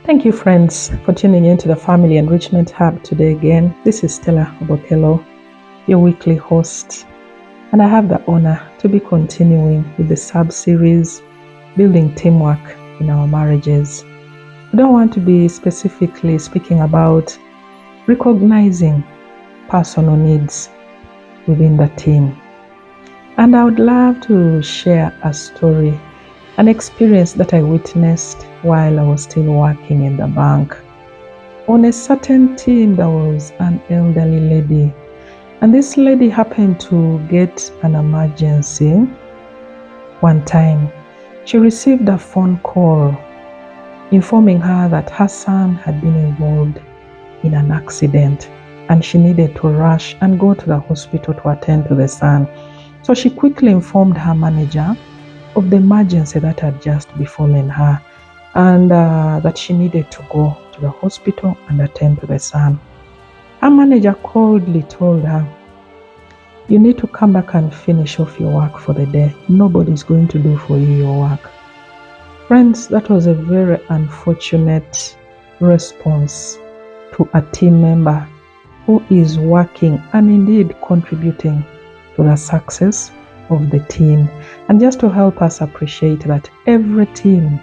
Thank you, friends, for tuning in to the Family Enrichment Hub today again. This is Stella Obokelo, your weekly host, and I have the honor to be continuing with the sub-series, Building Teamwork in Our Marriages. I don't want to be specifically speaking about recognizing personal needs within the team. And I would love to share a story, an experience that I witnessed while I was still working in the bank. On a certain team, there was an elderly lady, and this lady happened to get an emergency. One time, she received a phone call informing her that her son had been involved in an accident and she needed to rush and go to the hospital to attend to the son. So she quickly informed her manager of the emergency that had just befallen her and that she needed to go to the hospital and attend to the son. Her manager coldly told her, "You need to come back and finish off your work for the day. Nobody's going to do for you your work." Friends, that was a very unfortunate response to a team member who is working and indeed contributing to the success of the team. And just to help us appreciate that every team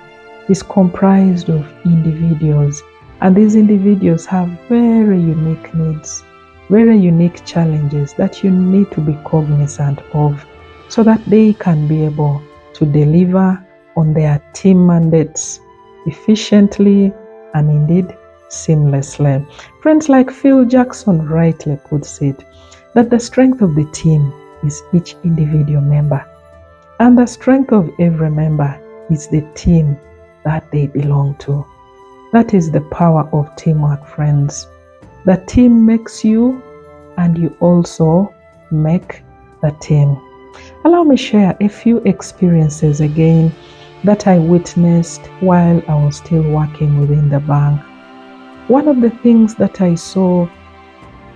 is comprised of individuals, and these individuals have very unique needs, very unique challenges that you need to be cognizant of so that they can be able to deliver on their team mandates efficiently and indeed seamlessly. Friends, like Phil Jackson rightly puts it, that the strength of the team is each individual member, and the strength of every member is the team that they belong to. That is the power of teamwork, friends. The team makes you, and you also make the team. Allow me share a few experiences again that I witnessed while I was still working within the bank. One of the things that I saw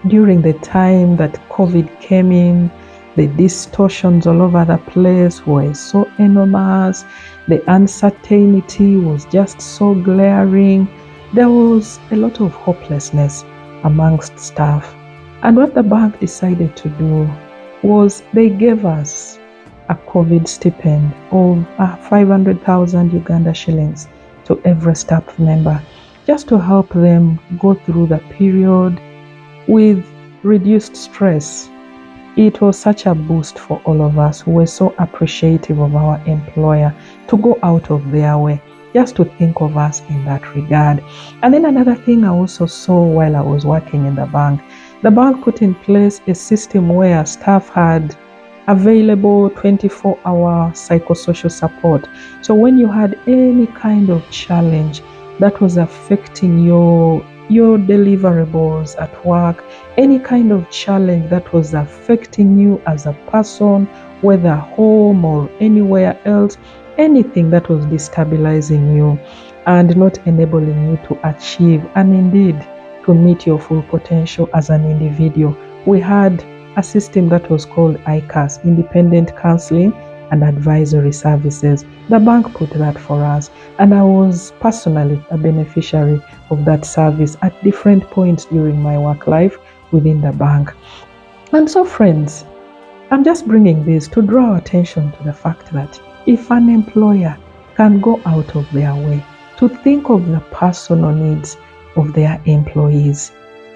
during the time that COVID came in, the distortions all over the place were so enormous. The uncertainty was just so glaring. There was a lot of hopelessness amongst staff. And what the bank decided to do was they gave us a COVID stipend of 500,000 Uganda shillings to every staff member, just to help them go through the period with reduced stress. It was such a boost for all of us who were so appreciative of our employer to go out of their way just to think of us in that regard. And then another thing I also saw while I was working in the bank put in place a system where staff had available 24-hour psychosocial support. So when you had any kind of challenge that was affecting your deliverables at work, any kind of challenge that was affecting you as a person, whether home or anywhere else, anything that was destabilizing you and not enabling you to achieve and indeed to meet your full potential as an individual, we had a system that was called ICAS, Independent Counseling and Advisory Services. The bank put that for us, and I was personally a beneficiary of that service at different points during my work life within the bank. And so, friends, I'm just bringing this to draw attention to the fact that if an employer can go out of their way to think of the personal needs of their employees,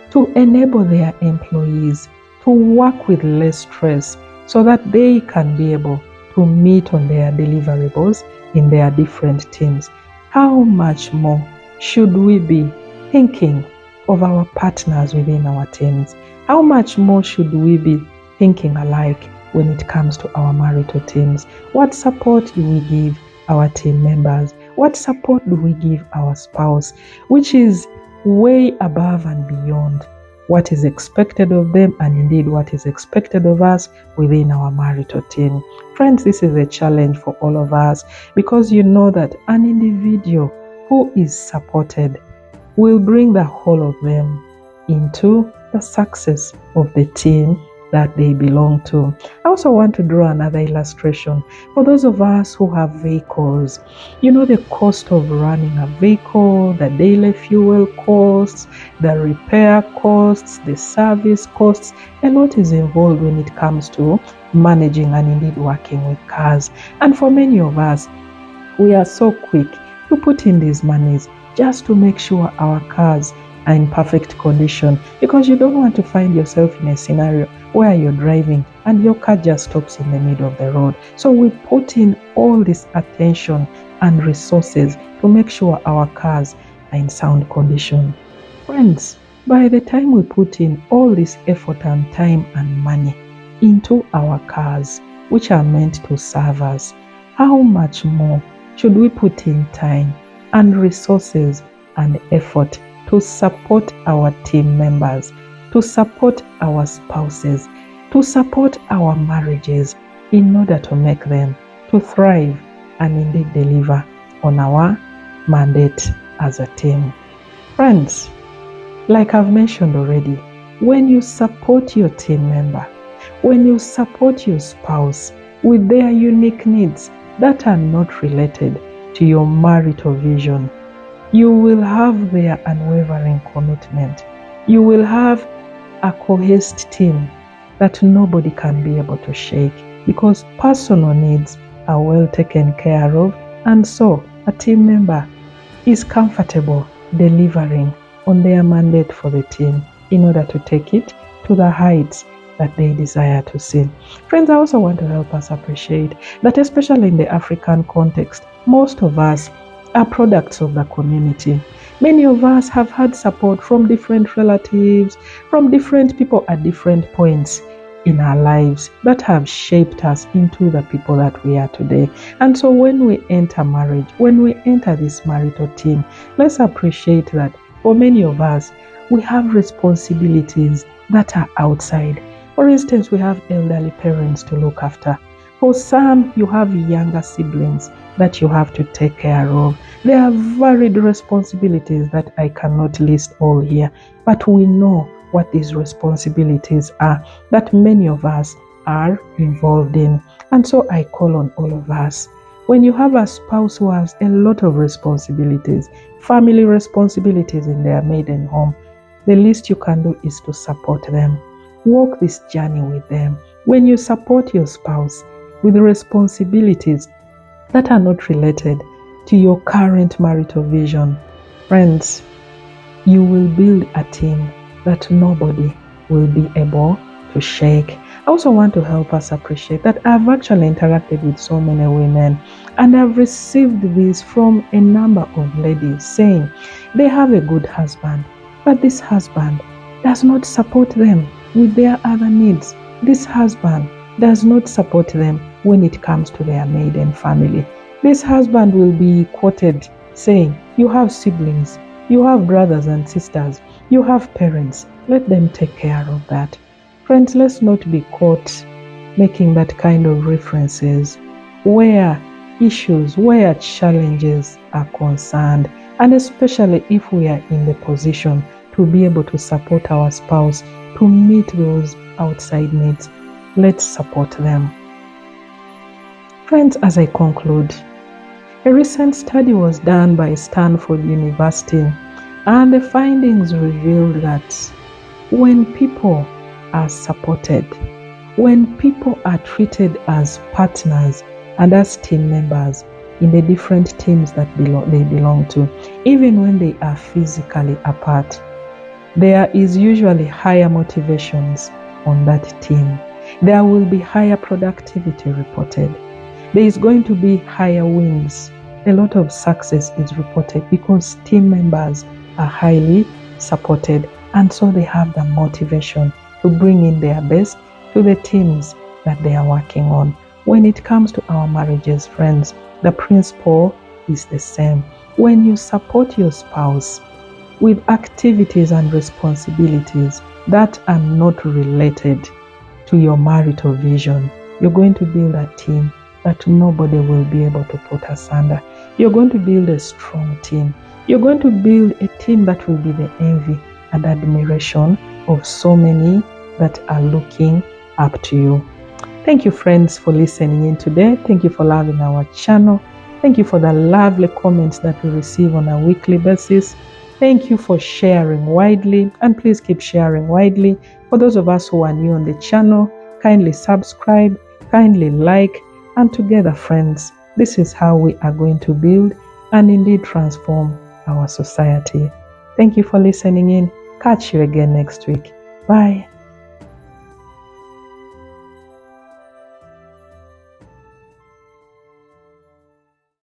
to enable their employees to work with less stress so that they can be able to meet on their deliverables in their different teams, how much more should we be thinking of our partners within our teams? How much more should we be thinking alike when it comes to our marital teams? What support do we give our team members? What support do we give our spouse, which is way above and beyond what is expected of them and indeed what is expected of us within our marital team? Friends, this is a challenge for all of us, because you know that an individual who is supported will bring the whole of them into the success of the team that they belong to. I also want to draw another illustration. For those of us who have vehicles, the cost of running a vehicle, the daily fuel costs, the repair costs, the service costs, a lot is involved when it comes to managing and indeed working with cars. And for many of us, we are so quick to put in these monies just to make sure our cars are in perfect condition, because you don't want to find yourself in a scenario where you're driving and your car just stops in the middle of the road. So we put in all this attention and resources to make sure our cars are in sound condition. Friends, by the time we put in all this effort and time and money into our cars, which are meant to serve us, how much more should we put in time and resources and effort to support our team members, to support our spouses, to support our marriages in order to make them to thrive and indeed deliver on our mandate as a team? Friends, like I've mentioned already, when you support your team member, when you support your spouse with their unique needs that are not related to your marital vision, you will have their unwavering commitment. You will have a cohesed team that nobody can be able to shake, because personal needs are well taken care of, and so a team member is comfortable delivering on their mandate for the team in order to take it to the heights that they desire to see. Friends, I also want to help us appreciate that, especially in the African context, most of us are products of the community. Many of us have had support from different relatives, from different people at different points in our lives that have shaped us into the people that we are today. And so when we enter marriage, when we enter this marital team, let's appreciate that for many of us, we have responsibilities that are outside. For instance, we have elderly parents to look after. For some, you have younger siblings that you have to take care of. There are varied responsibilities that I cannot list all here, but we know what these responsibilities are that many of us are involved in. And so I call on all of us. When you have a spouse who has a lot of responsibilities, family responsibilities in their maiden home, the least you can do is to support them. Walk this journey with them. When you support your spouse with responsibilities that are not related to your current marital vision, friends, you will build a team that nobody will be able to shake. I also want to help us appreciate that I've actually interacted with so many women, and I've received this from a number of ladies saying they have a good husband, but this husband does not support them with their other needs. This husband does not support them when it comes to their maiden family. This husband will be quoted saying, "You have siblings, you have brothers and sisters, you have parents, let them take care of that." Friends, let's not be caught making that kind of references where issues, where challenges are concerned, and especially if we are in the position to be able to support our spouse to meet those outside needs, let's support them. Friends, as I conclude, a recent study was done by Stanford University, and the findings revealed that when people are supported, when people are treated as partners and as team members in the different teams that they belong to, even when they are physically apart, there is usually higher motivations on that team. There will be higher productivity reported. There is going to be higher wins. A lot of success is reported because team members are highly supported, and so they have the motivation to bring in their best to the teams that they are working on. When it comes to our marriages, friends, the principle is the same. When you support your spouse with activities and responsibilities that are not related to your marital vision, you're going to build a team that nobody will be able to put asunder. You're going to build a strong team. You're going to build a team that will be the envy and admiration of so many that are looking up to you. Thank you, friends, for listening in today. Thank you for loving our channel. Thank you for the lovely comments that we receive on a weekly basis. Thank you for sharing widely, and please keep sharing widely. For those of us who are new on the channel, kindly subscribe, kindly like, and together, friends, this is how we are going to build and indeed transform our society. Thank you for listening in. Catch you again next week. Bye.